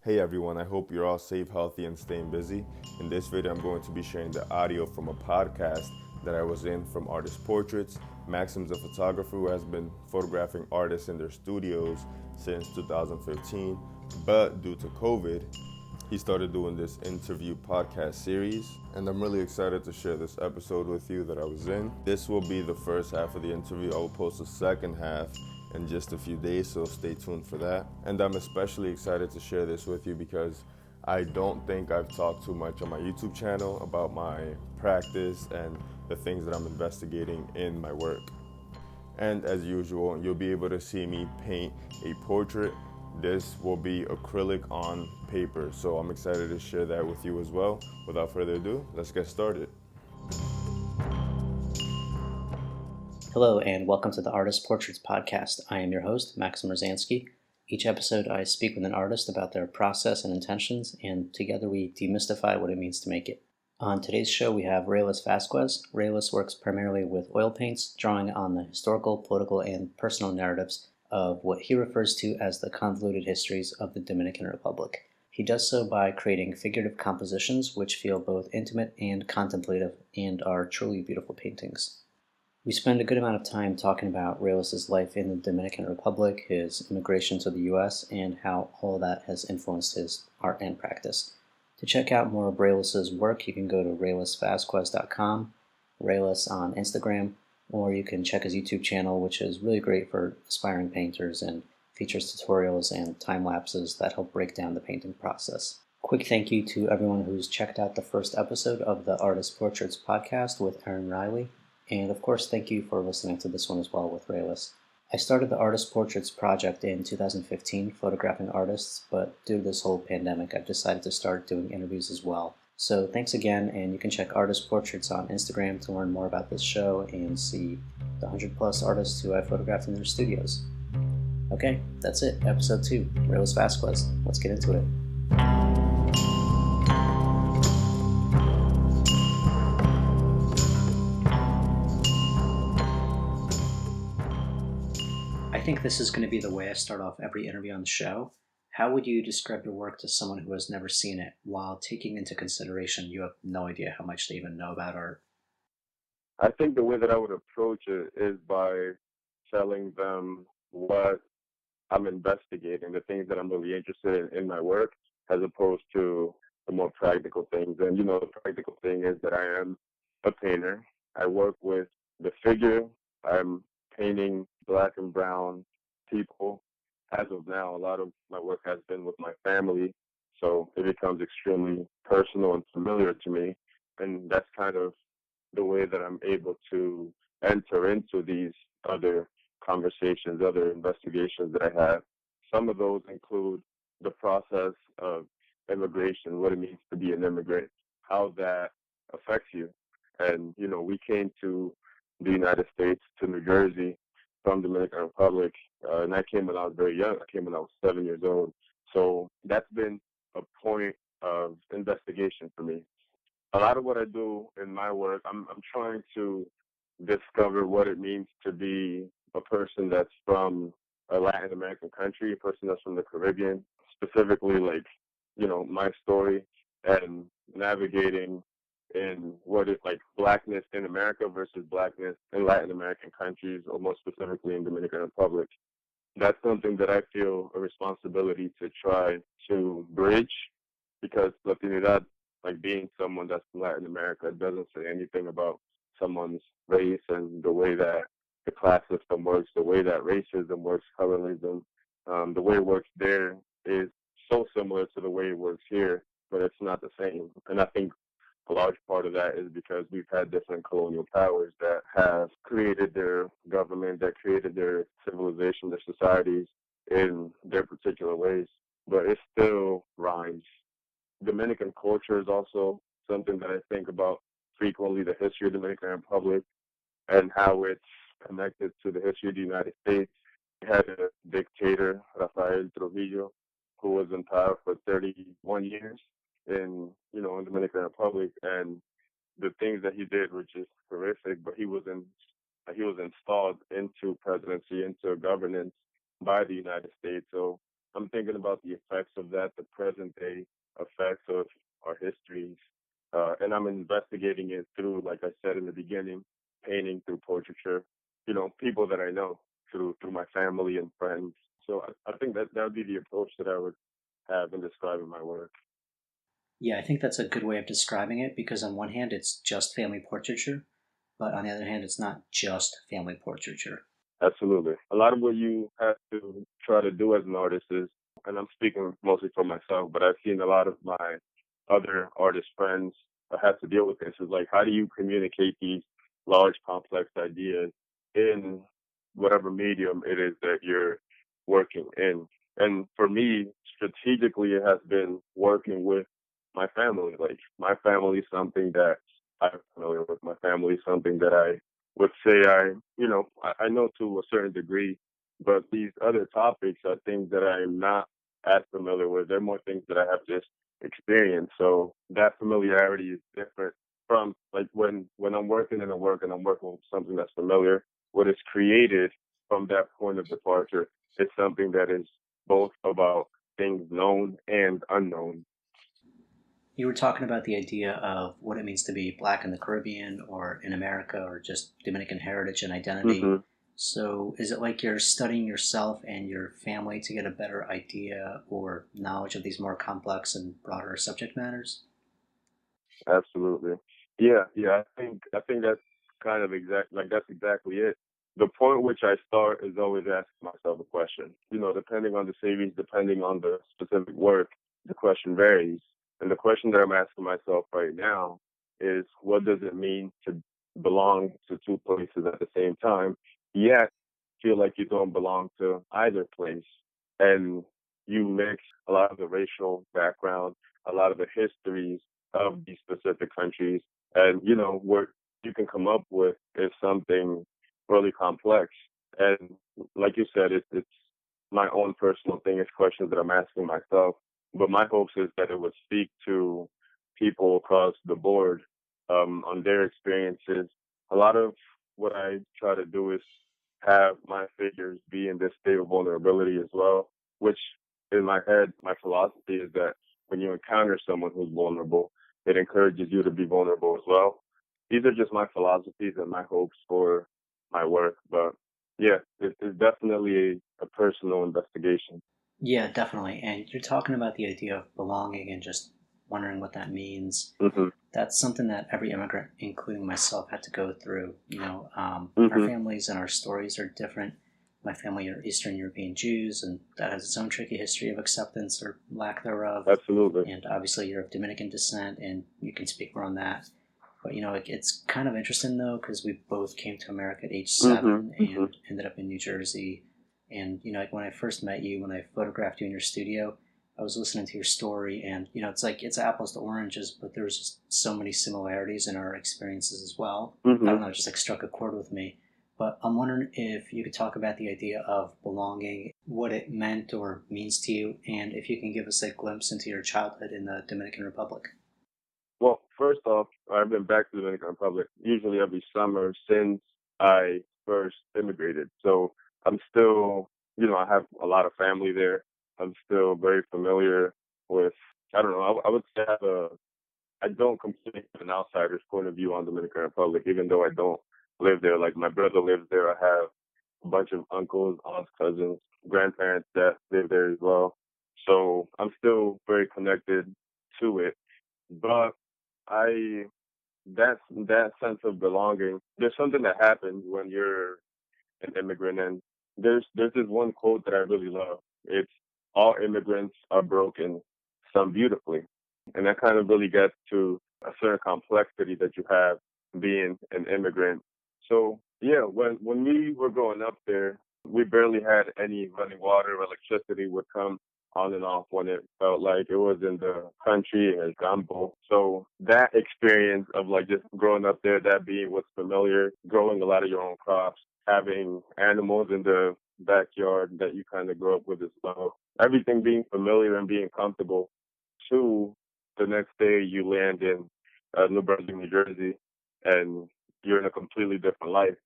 Hey everyone, I hope you're all safe, healthy, and staying busy. In this video, I'm going to be sharing the audio from a podcast that I was in from Artist Portraits. Maxim's a photographer who has been photographing artists in their studios since 2015, but due to COVID, he started doing this interview podcast series, and I'm really excited to share this episode with you that I was in. This will be the first half of the interview. I will post the second half in just a few days, so stay tuned for that. And I'm especially excited to share this with you because I don't think I've talked too much on my YouTube channel about my practice and the things that I'm investigating in my work. And as usual, you'll be able to see me paint a portrait. This will be acrylic on paper, so I'm excited to share that with you as well. Without further ado, let's get started. Hello, and welcome to the Artist Portraits podcast. I am your host, Maxim Rosansky. Each episode, I speak with an artist about their process and intentions, and together we demystify what it means to make it. On today's show, we have Raelis Vasquez. Raelis works primarily with oil paints, drawing on the historical, political, and personal narratives of what he refers to as the convoluted histories of the Dominican Republic. He does so by creating figurative compositions which feel both intimate and contemplative and are truly beautiful paintings. We spend a good amount of time talking about Raelis' life in the Dominican Republic, his immigration to the US, and how all that has influenced his art and practice. To check out more of Raelis' work, you can go to raelisvasquez.com, Raelis on Instagram, or you can check his YouTube channel, which is really great for aspiring painters and features tutorials and time lapses that help break down the painting process. Quick thank you to everyone who's checked out the first episode of the Artist Portraits podcast with Aaron Riley. And of course, thank you for listening to this one as well with Raelis. I started the Artist Portraits project in 2015, photographing artists, but due to this whole pandemic, I've decided to start doing interviews as well. So thanks again, and you can check Artist Portraits on Instagram to learn more about this show and see the 100 plus artists who I've photographed in their studios. Okay, that's it, episode 2, Raelis Vasquez. Let's get into it. I think this is going to be the way I start off every interview on the show. How would you describe your work to someone who has never seen it while taking into consideration you have no idea how much they even know about art? I think the way that I would approach it is by telling them what I'm investigating, the things that I'm really interested in my work, as opposed to the more practical things. And, the practical thing is that I am a painter. I work with the figure. I'm painting black and brown people. As of now, a lot of my work has been with my family, so it becomes extremely personal and familiar to me. And that's kind of the way that I'm able to enter into these other conversations, other investigations that I have. Some of those include the process of immigration, what it means to be an immigrant, how that affects you. And, we came to the United States, to New Jersey from the Dominican Republic, and I came when I was very young. I came when I was 7 years old. So that's been a point of investigation for me. A lot of what I do in my work, I'm trying to discover what it means to be a person that's from a Latin American country, a person that's from the Caribbean, specifically my story and navigating in what is like blackness in America versus blackness in Latin American countries, or more specifically in Dominican Republic. That's something that I feel a responsibility to try to bridge, because Latinidad, like being someone that's from Latin America, doesn't say anything about someone's race and the way that the class system works, the way that racism works, colorism, the way it works there is so similar to the way it works here, but it's not the same. And I think a large part of that is because we've had different colonial powers that have created their government, that created their civilization, their societies in their particular ways, but it still rhymes. Dominican culture is also something that I think about frequently, the history of the Dominican Republic and how it's connected to the history of the United States. We had a dictator, Rafael Trujillo, who was in power for 31 years in Dominican Republic, and the things that he did were just horrific. But he was installed into presidency, into governance by the United States. So I'm thinking about the effects of that, the present day effects of our histories, and I'm investigating it through, like I said in the beginning, painting through portraiture. People that I know through my family and friends. So I think that would be the approach that I would have in describing my work. Yeah, I think that's a good way of describing it because on one hand, it's just family portraiture, but on the other hand, it's not just family portraiture. Absolutely. A lot of what you have to try to do as an artist is, and I'm speaking mostly for myself, but I've seen a lot of my other artist friends have to deal with this. Is like, how do you communicate these large, complex ideas in whatever medium it is that you're working in? And for me, strategically, it has been working with my family. Like, my family is something that I'm familiar with. My family is something that I would say I know to a certain degree, but these other topics are things that I am not as familiar with. They're more things that I have just experienced. So that familiarity is different from like when I'm working in a work and I'm working with something that's familiar. What is created from that point of departure is something that is both about things known and unknown. You were talking about the idea of what it means to be black in the Caribbean or in America or just Dominican heritage and identity. Hmm. So, is it like you're studying yourself and your family to get a better idea or knowledge of these more complex and broader subject matters? Absolutely. Yeah. I think that's kind of that's exactly it. The point which I start is always asking myself a question. Depending on the series, depending on the specific work, the question varies. And the question that I'm asking myself right now is, what does it mean to belong to two places at the same time, yet feel like you don't belong to either place? And you mix a lot of the racial background, a lot of the histories of these specific countries. And, what you can come up with is something really complex. And like you said, it's my own personal thing. It's questions that I'm asking myself. But my hopes is that it would speak to people across the board on their experiences. A lot of what I try to do is have my figures be in this state of vulnerability as well, which in my head, my philosophy is that when you encounter someone who's vulnerable, it encourages you to be vulnerable as well. These are just my philosophies and my hopes for my work. But yeah, it's definitely a personal investigation. Yeah, definitely. And you're talking about the idea of belonging and just wondering what that means. Hmm. That's something that every immigrant, including myself, had to go through. Our Hmm. families and our stories are different. My family are Eastern European Jews, and that has its own tricky history of acceptance or lack thereof. Absolutely. And obviously, you're of Dominican descent, and you can speak more on that. But it's kind of interesting though because we both came to America at age Hmm. 7 Hmm. and ended up in New Jersey. And like when I first met you, when I photographed you in your studio, I was listening to your story, and it's like it's apples to oranges, but there was just so many similarities in our experiences as well. I Hmm. don't know, it just like struck a chord with me. But I'm wondering if you could talk about the idea of belonging, what it meant or means to you, and if you can give us a glimpse into your childhood in the Dominican Republic. Well, first off, I've been back to the Dominican Republic usually every summer since I first immigrated. So I'm still, I have a lot of family there. I'm still very familiar with, I don't know, I would say I don't completely have an outsider's point of view on Dominican Republic, even though I don't live there. Like my brother lives there. I have a bunch of uncles, aunts, cousins, grandparents that live there as well. So I'm still very connected to it. But I that sense of belonging. There's something that happens when you're an immigrant, and there's this one quote that I really love. It's, all immigrants are broken, some beautifully, and that kind of really gets to a certain complexity that you have being an immigrant. So yeah, when we were growing up there, we barely had any running water. Electricity would come on and off when it felt like it was in the country and Gambo. So that experience of like just growing up there, that being what's familiar, growing a lot of your own crops, having animals in the backyard that you kind of grow up with as well. Everything being familiar and being comfortable, to the next day you land in New Brunswick, New Jersey, and you're in a completely different life.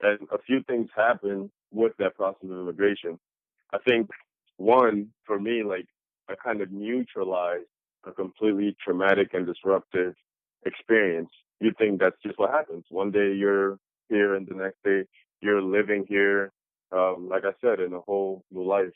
And a few things happen with that process of immigration. I think one, for me, like I kind of neutralized a completely traumatic and disruptive experience. You think that's just what happens. One day you're here and the next day you're living here, like I said, in a whole new life.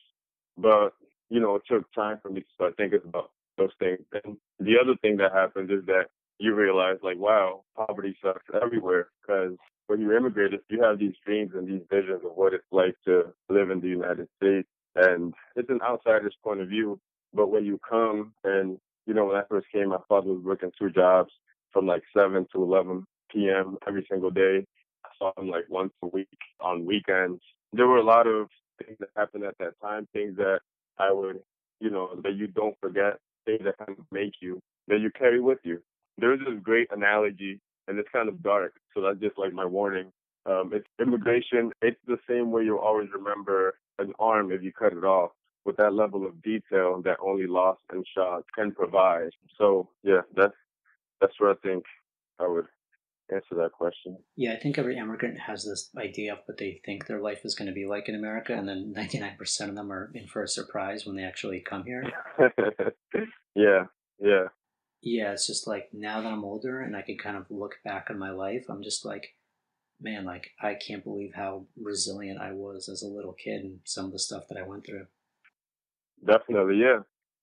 But, it took time for me to start thinking about those things. And the other thing that happens is that you realize, like, wow, poverty sucks everywhere. Because when you immigrate, if you have these dreams and these visions of what it's like to live in the United States, and it's an outsider's point of view. But when you come and, when I first came, my father was working two jobs from like 7 to 11 p.m. every single day. I saw him like once a week on weekends. There were a lot of things that happened at that time, things that I would, that you don't forget, things that kind of make you, that you carry with you. There's this great analogy, and it's kind of dark, so that's just like my warning. It's immigration. It's the same way you'll always remember an arm if you cut it off, with that level of detail that only loss and shock can provide. So yeah, that's where I think I would answer that question. Yeah, I think every immigrant has this idea of what they think their life is going to be like in America, and then 99% of them are in for a surprise when they actually come here. Yeah, yeah. Yeah, it's just like now that I'm older and I can kind of look back on my life, I'm just like, man, like I can't believe how resilient I was as a little kid and some of the stuff that I went through. Definitely, yeah.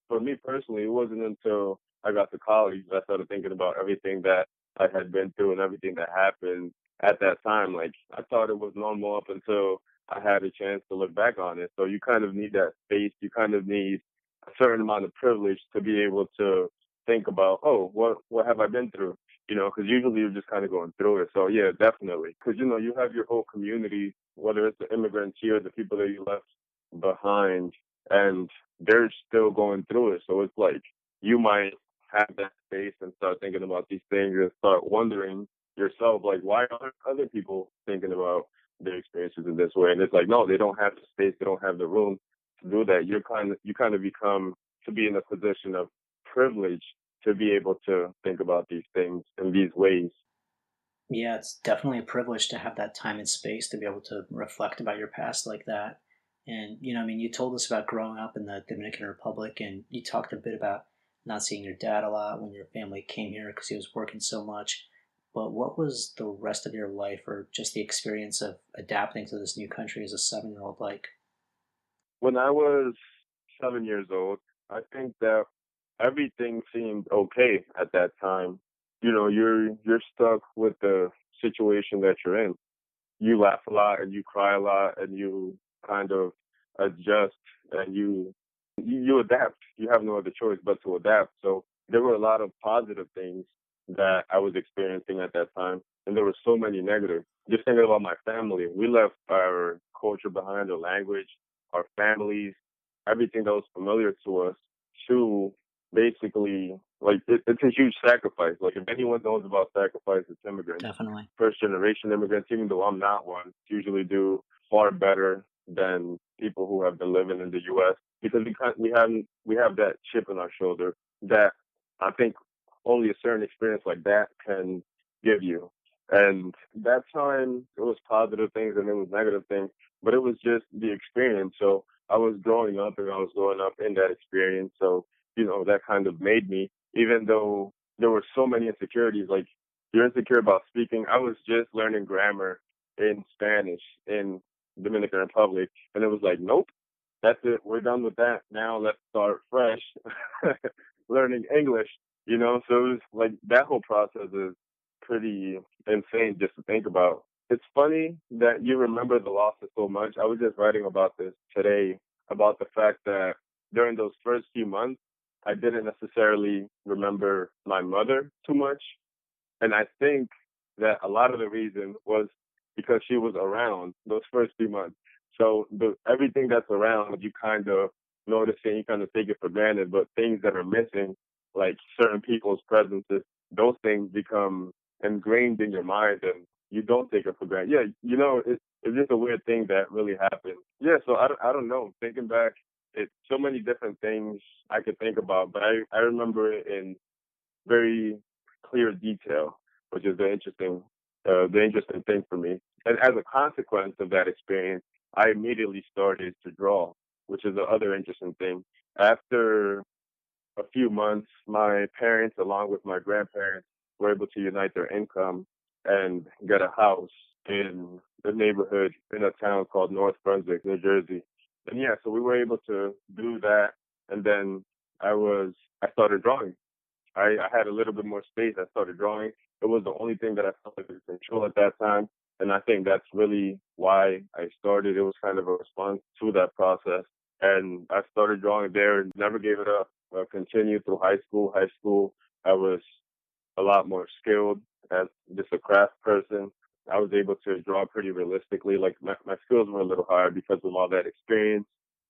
For me personally, it wasn't until I got to college that I started thinking about everything that I had been through and everything that happened at that time. Like, I thought it was normal up until I had a chance to look back on it. So you kind of need that space. You kind of need a certain amount of privilege to be able to think about, oh, what have I been through? Because usually you're just kind of going through it. So yeah, definitely. Because you have your whole community, whether it's the immigrants here, the people that you left behind, and they're still going through it. So it's like you might have that space and start thinking about these things and start wondering yourself, like, why aren't other people thinking about their experiences in this way? And it's like, no, they don't have the space, they don't have the room to do that. You kind of become to be in a position of privilege to be able to think about these things in these ways. Yeah, it's definitely a privilege to have that time and space to be able to reflect about your past like that. And, I mean, you told us about growing up in the Dominican Republic, and you talked a bit about not seeing your dad a lot when your family came here because he was working so much. But what was the rest of your life or just the experience of adapting to this new country as a 7-year old like? When I was 7 years old, I think that everything seemed okay at that time. You're stuck with the situation that you're in. You laugh a lot and you cry a lot and you kind of adjust and you adapt. You have no other choice but to adapt. So there were a lot of positive things that I was experiencing at that time, and there were so many negative. Just thinking about my family, we left our culture behind, our language, our families, everything that was familiar to us, to basically, like, it's a huge sacrifice. Like, if anyone knows about sacrifice, it's immigrants, Definitely. first generation immigrants. Even though I'm not one, usually do far better than people who have been living in the U.S., because we have that chip in our shoulder that I think only a certain experience like that can give you. And that time, it was positive things and it was negative things, but it was just the experience. So I was growing up and I was growing up in that experience. So, that kind of made me, even though there were so many insecurities, like you're insecure about speaking. I was just learning grammar in Spanish in Dominican Republic, and it was like, nope, that's it. We're done with that. Now let's start fresh, learning English. So it was like that whole process is pretty insane just to think about. It's funny that you remember the losses so much. I was just writing about this today, about the fact that during those first few months, I didn't necessarily remember my mother too much. And I think that a lot of the reason was because she was around those first few months. So everything that's around, you kind of notice and you kind of take it for granted. But things that are missing, like certain people's presences, those things become ingrained in your mind, and you don't take it for granted. Yeah, it's just a weird thing that really happened. Yeah, so I don't know. Thinking back, it's so many different things I could think about, but I remember it in very clear detail, which is the interesting thing for me. And as a consequence of that experience, I immediately started to draw. which is the other interesting thing. After a few months, my parents, along with my grandparents, were able to unite their income and get a house in the neighborhood in a town called North Brunswick, New Jersey. And yeah, so we were able to do that. And then I started drawing. I had a little bit more space. I started drawing. It was the only thing that I felt like I could control at that time. And I think that's really why I started. It was kind of a response to that process. And I started drawing there and never gave it up. Continued through high school. High school, I was a lot more skilled as just a craft person. I was able to draw pretty realistically. Like my skills were a little higher because of all that experience.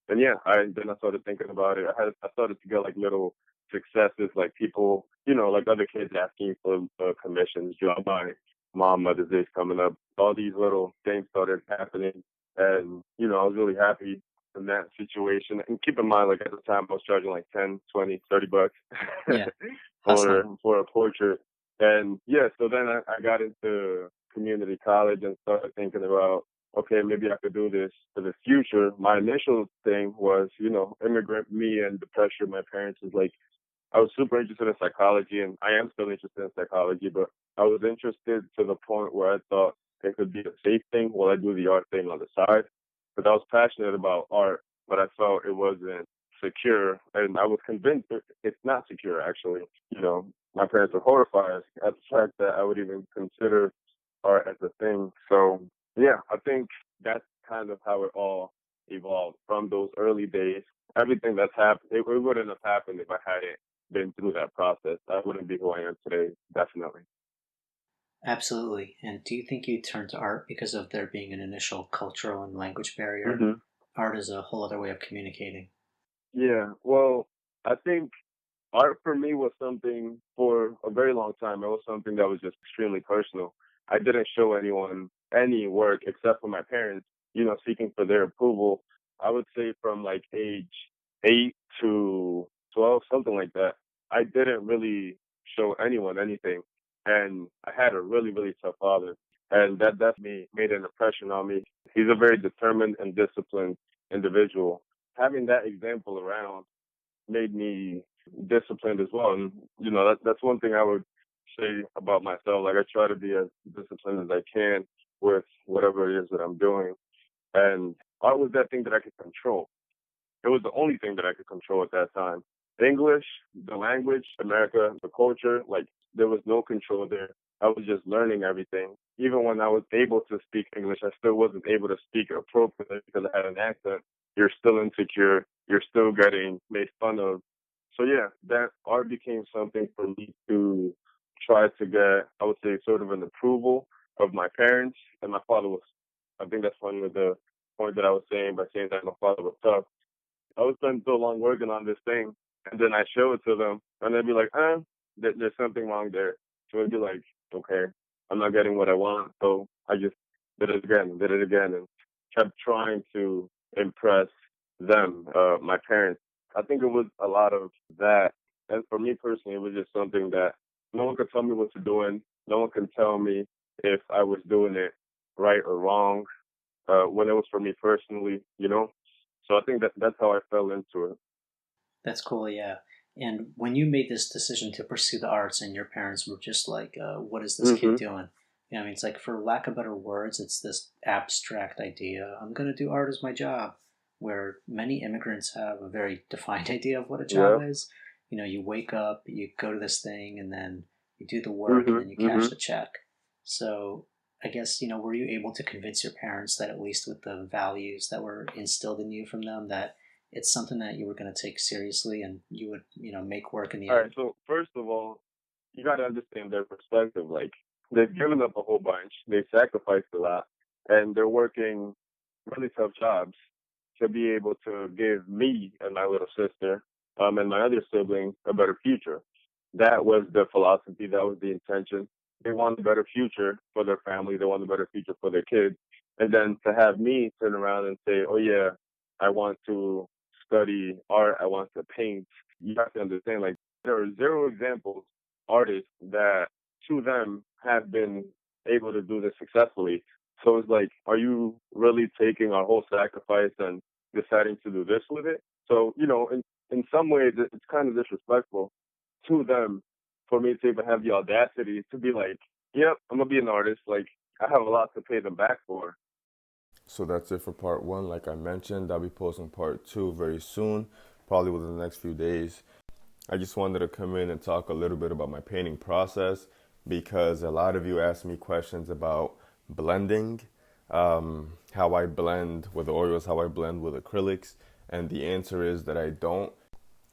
And yeah, I started thinking about it. I started to get like little successes, like people, like other kids asking for commissions. My mom Mother's Day's coming up. All these little things started happening, and I was really happy in that situation. And keep in mind, like at the time, I was charging like 10, 20, 30 bucks Yeah, for hustling. a portrait. And yeah, so then I got into community college and started thinking about, okay, maybe I could do this for the future. My initial thing was, immigrant me and the pressure of my parents is like, I was super interested in psychology, and I am still interested in psychology, but I was interested to the point where I thought it could be a safe thing while I do the art thing on the side. Because I was passionate about art, but I felt it wasn't secure, and I was convinced it's not secure, actually. My parents were horrified at the fact that I would even consider art as a thing. So, yeah, I think that's kind of how it all evolved from those early days. Everything that's happened, it wouldn't have happened if I hadn't been through that process. I wouldn't be who I am today, definitely. Absolutely. And do you think you turned to art because of there being an initial cultural and language barrier? hmm Art is a whole other way of communicating. Yeah, well, I think art for me was something for a very long time. It was something that was just extremely personal. I didn't show anyone any work except for my parents, seeking for their approval. I would say from like age 8 to 12, something like that. I didn't really show anyone anything. And I had a really, really tough father. And that made an impression on me. He's a very determined and disciplined individual. Having that example around made me disciplined as well. And that's one thing I would say about myself. Like I try to be as disciplined as I can with whatever it is that I'm doing. And art was that thing that I could control. It was the only thing that I could control at that time. English, the language, America, the culture, like there was no control there. I was just learning everything. Even when I was able to speak English, I still wasn't able to speak appropriately because I had an accent. You're still insecure. You're still getting made fun of. So yeah, that art became something for me to try to get, I would say, sort of an approval of my parents. And my father was, I think that's one of the point that I was saying by saying that my father was tough. I was spending so long working on this thing, and then I show it to them, and they'd be like, there's something wrong there. So it'd be like, okay, I'm not getting what I want, so I just did it again, and kept trying to impress them, my parents. I think it was a lot of that. And for me personally, it was just something that no one could tell me what to do in. No one can tell me if I was doing it right or wrong when it was for me personally. So I think that's how I fell into it. That's cool, yeah. And when you made this decision to pursue the arts and your parents were just like, what is this kid hmm doing? I mean, it's like, for lack of better words, it's this abstract idea. I'm going to do art as my job, where many immigrants have a very defined idea of what a job Yeah. is. You wake up, you go to this thing, and then you do the work, and hmm then you cash hmm the check. So I guess, were you able to convince your parents that, at least with the values that were instilled in you from them, that it's something that you were going to take seriously and you would, make work in the All right. end? So first of all, you got to understand their perspective. Like they've given up a whole bunch, they sacrificed a lot, and they're working really tough jobs to be able to give me and my little sister, and my other sibling a better future. That was the philosophy. That was the intention. They want a better future for their family. They want a better future for their kids. And then to have me turn around and say, "Oh yeah, I want to study art. I want to paint." You have to understand, like there are zero examples artists that to them have been able to do this successfully. So it's like, are you really taking our whole sacrifice and deciding to do this with it. So, in some ways, it's kind of disrespectful to them for me to even have the audacity to be like, yep, I'm going to be an artist. Like, I have a lot to pay them back for. So that's it for part one. Like I mentioned, I'll be posting part two very soon, probably within the next few days. I just wanted to come in and talk a little bit about my painting process because a lot of you asked me questions about blending, how I blend with oils, how I blend with acrylics, and the answer is that I don't.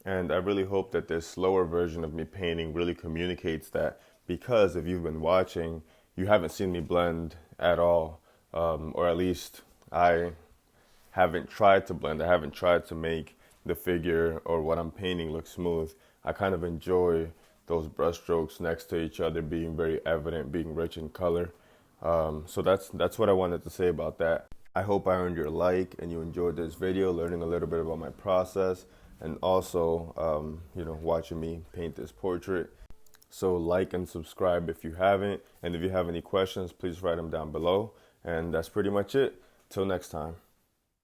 And I really hope that this slower version of me painting really communicates that, because if you've been watching, you haven't seen me blend at all, or at least I haven't tried to blend. I haven't tried to make the figure or what I'm painting look smooth. I kind of enjoy those brush strokes next to each other being very evident, being rich in color. So that's what I wanted to say about that. I hope I earned your like and you enjoyed this video, learning a little bit about my process, and also watching me paint this portrait. So like and subscribe if you haven't, and if you have any questions, please write them down below. And that's pretty much it. Till next time.